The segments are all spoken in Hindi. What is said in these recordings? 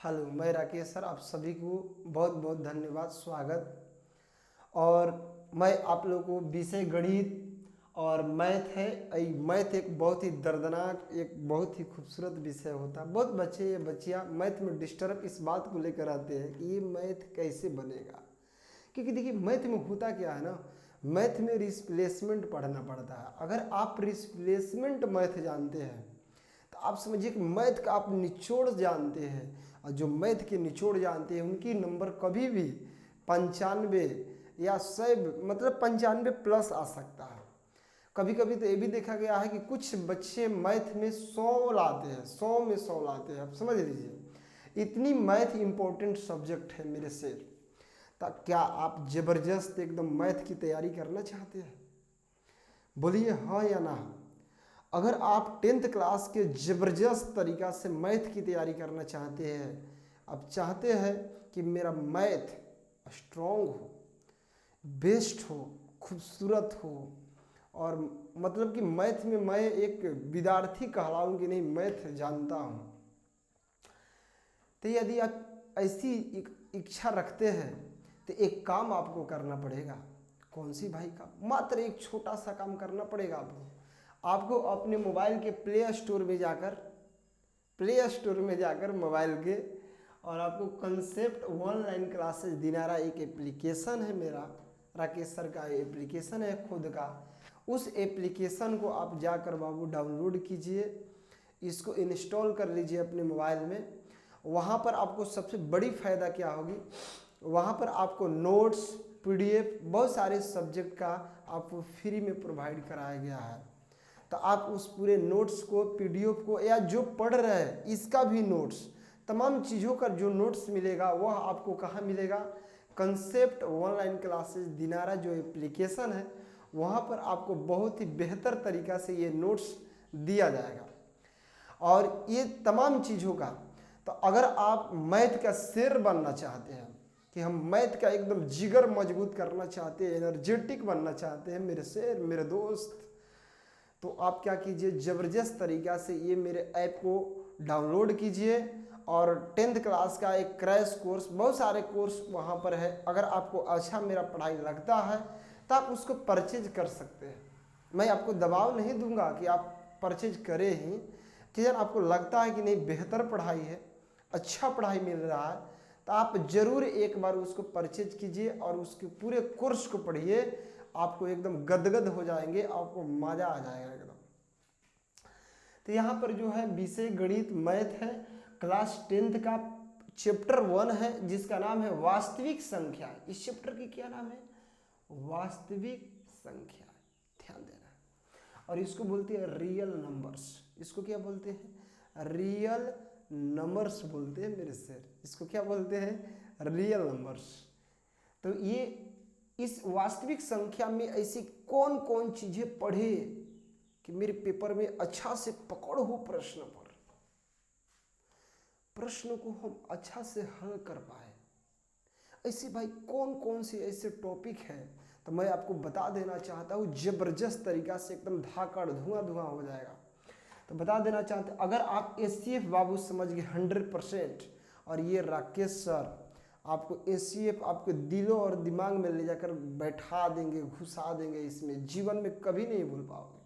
हेलो, मैं राकेश सर, आप सभी को बहुत बहुत धन्यवाद, स्वागत। और मैं आप लोगों को विषय गणित और मैथ है। मैथ एक बहुत ही दर्दनाक, एक बहुत ही खूबसूरत विषय होता है। बहुत बच्चे या बच्चियाँ मैथ में डिस्टर्ब इस बात को लेकर आते हैं कि ये मैथ कैसे बनेगा। क्योंकि देखिए मैथ में होता क्या है ना, मैथ में रिप्लेसमेंट पढ़ना पड़ता है। अगर आप रिप्लेसमेंट मैथ जानते हैं तो आप समझिए कि मैथ का आप निचोड़ जानते हैं, और जो मैथ के निचोड़ जानते हैं उनकी नंबर कभी भी 95 या 100 मतलब 95 प्लस आ सकता है। कभी कभी तो ये भी देखा गया है कि कुछ बच्चे मैथ में 100 लाते हैं, 100 में 100 लाते हैं। आप समझ लीजिए इतनी मैथ इंपॉर्टेंट सब्जेक्ट है मेरे से। तो क्या आप जबरदस्त एकदम मैथ की तैयारी करना चाहते हैं? बोलिए हाँ या ना। अगर आप 10th क्लास के ज़बरदस्त तरीक़ा से मैथ की तैयारी करना चाहते हैं, आप चाहते हैं कि मेरा मैथ स्ट्रॉन्ग हो, बेस्ट हो, खूबसूरत हो, और मतलब कि मैथ में मैं एक विद्यार्थी कहलाऊँ कि नहीं मैथ जानता हूँ, तो यदि आप ऐसी इच्छा रखते हैं तो एक काम आपको करना पड़ेगा। कौन सी भाई का? मात्र एक छोटा सा काम करना पड़ेगा आपको अपने मोबाइल के प्ले स्टोर में जाकर मोबाइल के, और आपको कंसेप्ट ऑनलाइन क्लासेस दिनारा एक एप्लीकेशन है मेरा, राकेश सर का एप्लीकेशन है खुद का। उस एप्लीकेशन को आप जाकर बाबू डाउनलोड कीजिए, इसको इंस्टॉल कर लीजिए अपने मोबाइल में। वहाँ पर आपको सबसे बड़ी फ़ायदा क्या होगी, वहाँ पर आपको नोट्स, पीडीएफ, बहुत सारे सब्जेक्ट का आपको फ्री में प्रोवाइड कराया गया है। तो आप उस पूरे नोट्स को, पीडीएफ को, या जो पढ़ रहे हैं इसका भी नोट्स, तमाम चीज़ों का जो नोट्स मिलेगा वह आपको कहाँ मिलेगा? कंसेप्ट ऑनलाइन क्लासेस दिनारा जो एप्लीकेशन है वहाँ पर आपको बहुत ही बेहतर तरीक़ा से ये नोट्स दिया जाएगा। और ये तमाम चीज़ों का, तो अगर आप मैथ का शेर बनना चाहते हैं कि हम मैथ का एकदम जिगर मजबूत करना चाहते हैं, एनर्जेटिक बनना चाहते हैं मेरे शेर, मेरे दोस्त, तो आप क्या कीजिए, ज़बरदस्त तरीक़ा से ये मेरे ऐप को डाउनलोड कीजिए। और 10th क्लास का एक क्रैश कोर्स, बहुत सारे कोर्स वहाँ पर है। अगर आपको अच्छा मेरा पढ़ाई लगता है तो आप उसको परचेज कर सकते हैं। मैं आपको दबाव नहीं दूंगा कि आप परचेज करें ही, कि जब आपको लगता है कि नहीं बेहतर पढ़ाई है, अच्छा पढ़ाई मिल रहा है, तो आप ज़रूर एक बार उसको परचेज कीजिए और उसके पूरे कोर्स को पढ़िए। आपको एकदम गदगद हो जाएंगे, आपको मज़ा आ जाएगा एकदम। तो यहाँ पर जो है विषय गणित मैथ है, क्लास 10th का चैप्टर 1 है जिसका नाम है वास्तविक संख्या। इस चैप्टर की क्या नाम है? वास्तविक संख्या। ध्यान देना। और इसको बोलते हैं रियल नंबर्स। इसको क्या बोलते हैं? रियल नंबर्स बोलते हैं मेरे सर। इसको क्या बोलते हैं? Real numbers. तो ये इस वास्तविक संख्या में ऐसी कौन कौन चीजें पढ़े कि मेरे पेपर में अच्छा से पकड़ हो, प्रश्न को हम अच्छा से हल कर पाए। ऐसे भाई कौन कौन से ऐसे टॉपिक हैं, तो मैं आपको बता देना चाहता हूँ जबरदस्त तरीका से, एकदम धाकड़ धुआं धुआं हो जाएगा। तो बता देना चाहते, अगर आप एससीएफ बाबू समझ गए 100%, और ये राकेश सर आपको एससीएफ आपके दिलों और दिमाग में ले जाकर बैठा देंगे, घुसा देंगे, इसमें जीवन में कभी नहीं भूल पाओगे।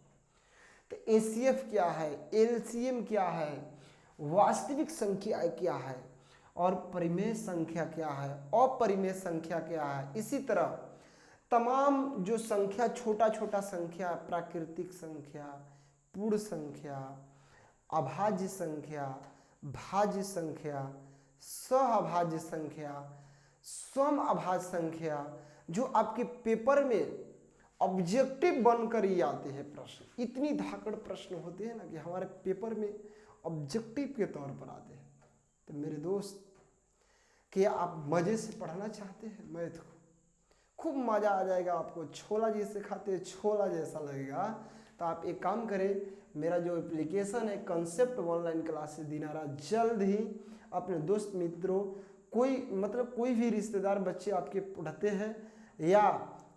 तो एसीएफ क्या है, एलसीएम क्या है, वास्तविक संख्या क्या है, और परिमेय संख्या क्या है, अपरिमेय संख्या क्या है। इसी तरह तमाम जो संख्या, छोटा छोटा संख्या, प्राकृतिक संख्या, पूर्ण संख्या, अभाज्य संख्या, भाज्य संख्या, सहअभाज्य संख्या, सम अभाज्य संख्या, जो आपके पेपर में ऑब्जेक्टिव बनकर ही आते हैं प्रश्न। इतनी धाकड़ प्रश्न होते हैं ना कि हमारे पेपर में ऑब्जेक्टिव के तौर पर आते हैं। तो मेरे दोस्त, क्या आप मज़े से पढ़ना चाहते हैं मैथ को? खूब मज़ा आ जाएगा आपको, छोला जैसे खाते छोला जैसा लगेगा। तो आप एक काम करें, मेरा जो एप्लीकेशन है कंसेप्ट ऑनलाइन क्लासेस दिनारा, जल्द ही अपने दोस्त मित्रों, कोई भी रिश्तेदार बच्चे आपके पढ़ते हैं या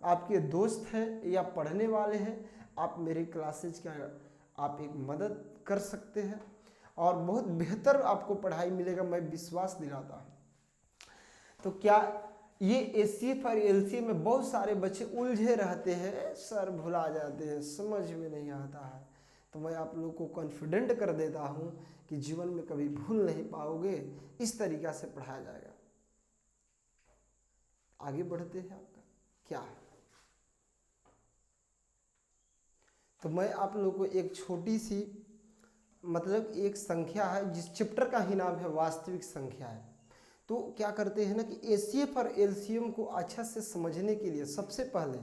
आपके दोस्त हैं या पढ़ने वाले हैं, आप मेरे क्लासेज का आप एक मदद कर सकते हैं। और बहुत बेहतर आपको पढ़ाई मिलेगा, मैं विश्वास दिलाता हूँ। तो क्या ये एचसीएफ और एलसीएम में बहुत सारे बच्चे उलझे रहते हैं, सर भुला जाते हैं, समझ में नहीं आता है। तो मैं आप लोग को कॉन्फिडेंट कर देता हूँ कि जीवन में कभी भूल नहीं पाओगे, इस तरीक़ा से पढ़ाया जाएगा। आगे बढ़ते हैं, आपका क्या है। तो मैं आप लोग को एक छोटी सी मतलब एक संख्या है, जिस चैप्टर का ही नाम है वास्तविक संख्या है। तो क्या करते हैं ना कि एचसीएफ और एलसीएम को अच्छा से समझने के लिए सबसे पहले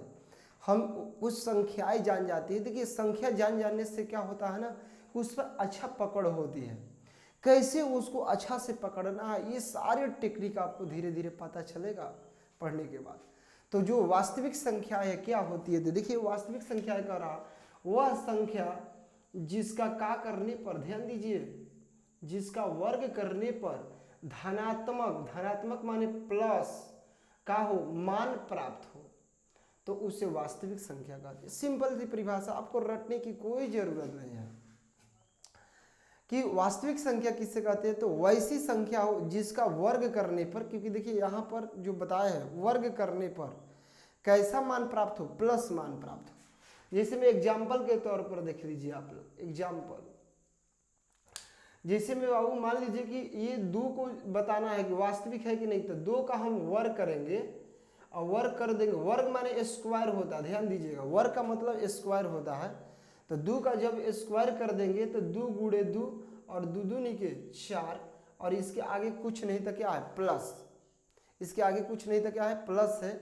हम कुछ संख्याएं जान जाती है। देखिए संख्या जान जाने से क्या होता है ना, उस पर अच्छा पकड़ होती है। कैसे उसको अच्छा से पकड़ना है, ये सारे टेक्निक आपको धीरे धीरे पता चलेगा पढ़ने के बाद। तो जो वास्तविक संख्या है क्या होती है, तो देखिए वास्तविक संख्या का रहा वह संख्या जिसका का करने पर, ध्यान दीजिए, जिसका वर्ग करने पर धनात्मक माने प्लस का हो मान प्राप्त हो, तो उसे वास्तविक संख्या कहते हैं। सिंपल सी परिभाषा, आपको रटने की कोई जरूरत नहीं है कि वास्तविक संख्या किससे कहते हैं। तो वैसी संख्या हो जिसका वर्ग करने पर, क्योंकि देखिए यहाँ पर जो बताया है वर्ग करने पर कैसा मान प्राप्त हो, प्लस मान प्राप्त हो। जैसे मैं एग्जाम्पल के तौर पर देख लीजिए आप लोग, एग्जाम्पल जैसे में बाबू मान लीजिए कि ये 2 को बताना है कि वास्तविक है कि नहीं, तो 2 का हम वर्ग करेंगे और वर्ग कर देंगे। वर्ग माने स्क्वायर होता है, ध्यान दीजिएगा, वर्ग का मतलब स्क्वायर होता है। तो 2 का जब स्क्वायर कर देंगे तो 2 गुणे 2 और 2 दूनी के 4, और इसके आगे कुछ नहीं तो क्या है प्लस, इसके आगे कुछ नहीं तो क्या है प्लस है।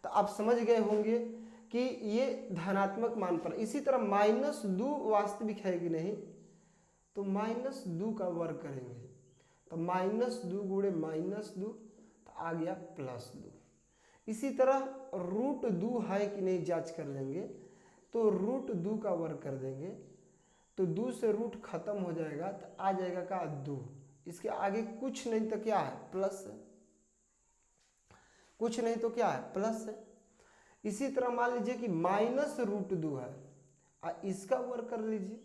तो आप समझ गए होंगे कि ये धनात्मक मान पर। इसी तरह -2 वास्तविक है कि नहीं, तो -2 का वर्ग करेंगे तो -2 गुणे -2 तो आ गया +2। इसी तरह √2 है कि नहीं जांच कर लेंगे, तो √2 का वर्ग कर देंगे तो 2 से रूट खत्म हो जाएगा तो आ जाएगा का 2। इसके आगे कुछ नहीं तो क्या है प्लस है, कुछ नहीं तो क्या है प्लस है। इसी तरह मान लीजिए कि -√2 है और इसका वर्ग कर लीजिए,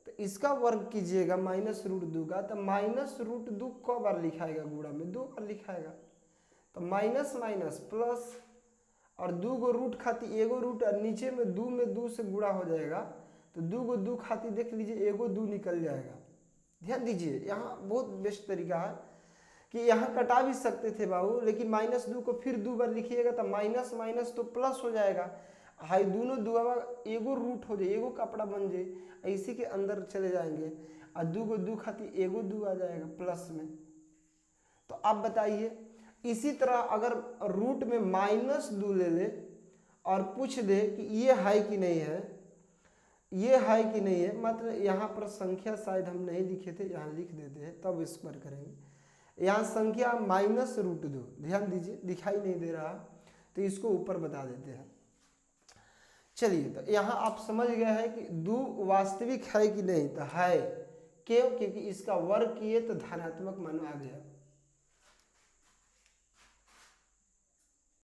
तो इसका वर्ग कीजिएगा -√2 का, तो -√2 क बार लिखाएगा गुणा में 2 बार लिखाएगा, तो माइनस माइनस प्लस, और 2 गो रूट खाती एगो रूट और नीचे में 2 से गुणा हो जाएगा, तो 2 गो 2 खाती देख लीजिए एगो 2 निकल जाएगा। ध्यान दीजिए यहाँ बहुत बेस्ट तरीका है कि यहाँ कटा भी सकते थे बाबू, लेकिन -2 को फिर 2 बार लिखिएगा तो माइनस माइनस तो प्लस हो जाएगा। हाई दोनों दुआ एगो रूट हो जाए, एगो कपड़ा बन जाए, इसी के अंदर चले जाएंगे और 2 गो 2 खाती एगो 2 आ जाएगा प्लस में। तो आप बताइए, इसी तरह अगर रूट में -2 ले ले और पूछ दे कि ये है कि नहीं है, ये है कि नहीं है, मतलब यहाँ पर संख्या शायद हम नहीं लिखे थे, यहाँ लिख देते हैं तब स्क्वायर करेंगे। यहाँ संख्या -√2, ध्यान दीजिए दिखाई नहीं दे रहा, तो इसको ऊपर बता देते हैं। चलिए, तो यहाँ आप समझ गए हैं कि 2 वास्तविक है कि नहीं, तो है। क्यों? क्योंकि इसका वर्ग किए तो धनात्मक मान आ गया।